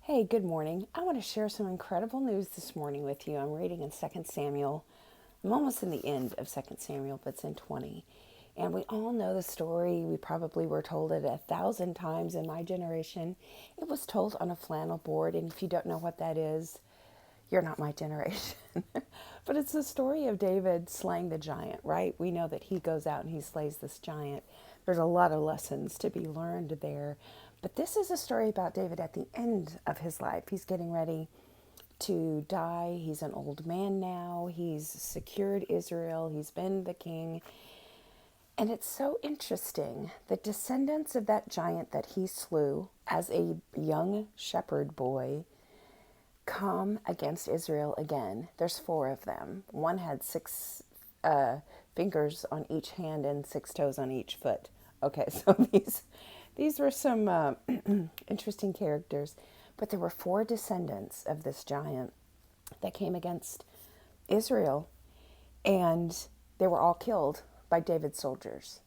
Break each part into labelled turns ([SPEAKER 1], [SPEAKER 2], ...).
[SPEAKER 1] Hey, good morning. I want to share some incredible news this morning with you. I'm reading in Second Samuel. I'm almost in the end of Second Samuel, but it's in 20. And we all know the story. We probably were told it 1,000 times in my generation. It was told on a flannel board, and if you don't know what that is, you're not my generation. But it's the story of David slaying the giant, right? We know that he goes out and he slays this giant. There's a lot of lessons to be learned there. But this is a story about David at the end of his life. He's getting ready to die. He's an old man now. He's secured Israel. He's been the king. And it's so interesting. The descendants of that giant that he slew as a young shepherd boy come against Israel again. There's four of them. One had six fingers on each hand and six toes on each foot. Okay, so these were some interesting characters, but there were four descendants of this giant that came against Israel, and they were all killed by David's soldiers.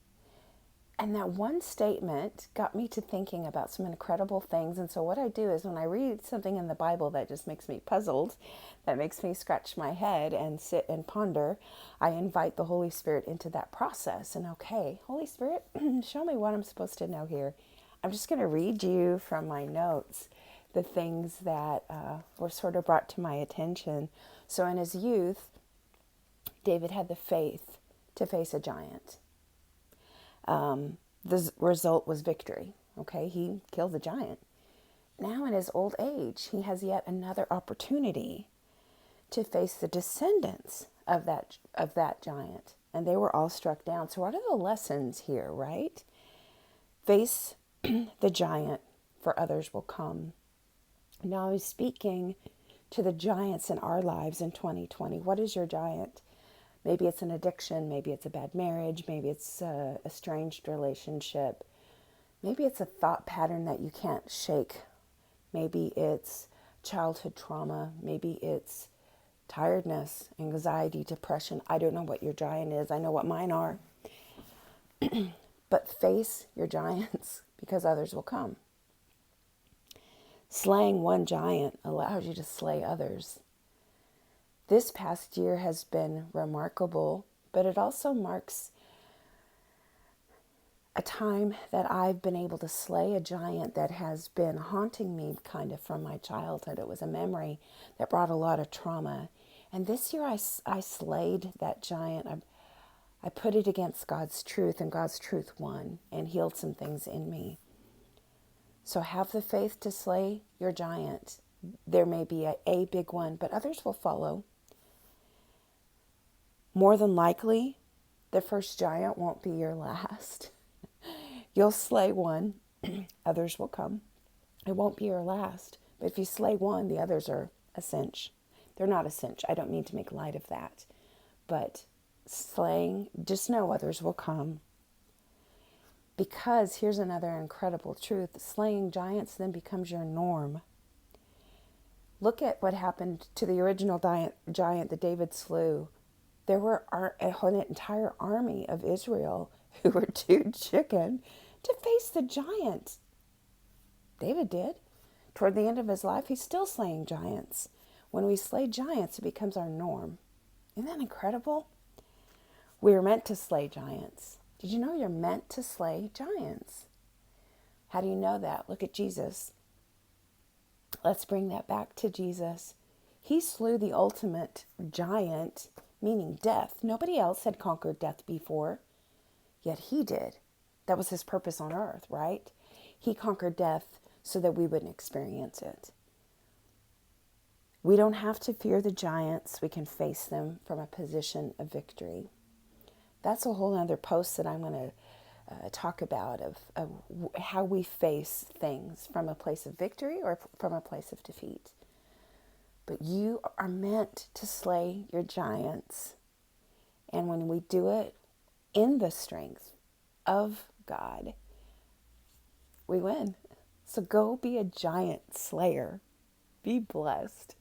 [SPEAKER 1] And that one statement got me to thinking about some incredible things. And so, what I do is when I read something in the Bible that just makes me puzzled, that makes me scratch my head and sit and ponder, I invite the Holy Spirit into that process. And okay, Holy Spirit, show me what I'm supposed to know here. I'm just going to read you from my notes the things that were sort of brought to my attention. So, in his youth, David had the faith to face a giant. The result was victory. Okay, he killed the giant. Now, in his old age, he has yet another opportunity to face the descendants of that giant, and they were all struck down. So, what are the lessons here? Right, face the giant, for others will come. Now, he's speaking to the giants in our lives in 2020. What is your giant? Maybe it's an addiction, maybe it's a bad marriage, maybe it's a estranged relationship, maybe it's a thought pattern that you can't shake, maybe it's childhood trauma, maybe it's tiredness, anxiety, depression. I don't know what your giant is, I know what mine are. But face your giants because others will come. Slaying one giant allows you to slay others. This past year has been remarkable, but it also marks a time that I've been able to slay a giant that has been haunting me kind of from my childhood. It was a memory that brought a lot of trauma. And this year I slayed that giant. I put it against God's truth, and God's truth won and healed some things in me. So have the faith to slay your giant. There may be a big one, but others will follow. More than likely, the first giant won't be your last. You'll slay one, others will come. It won't be your last. But if you slay one, the others are a cinch. They're not a cinch. I don't mean to make light of that. But slaying, just know others will come. Because here's another incredible truth. Slaying giants then becomes your norm. Look at what happened to the original giant that David slew. There were an entire army of Israel who were too chicken to face the giant. David did. Toward the end of his life, he's still slaying giants. When we slay giants, it becomes our norm. Isn't that incredible? We are meant to slay giants. Did you know you're meant to slay giants? How do you know that? Look at Jesus. Let's bring that back to Jesus. He slew the ultimate giant, meaning death. Nobody else had conquered death before, yet he did. That was his purpose on earth, right? He conquered death so that we wouldn't experience it. We don't have to fear the giants. We can face them from a position of victory. That's a whole other post that I'm going to talk about of how we face things from a place of victory or from a place of defeat. But you are meant to slay your giants. And when we do it in the strength of God, we win. So go be a giant slayer. Be blessed.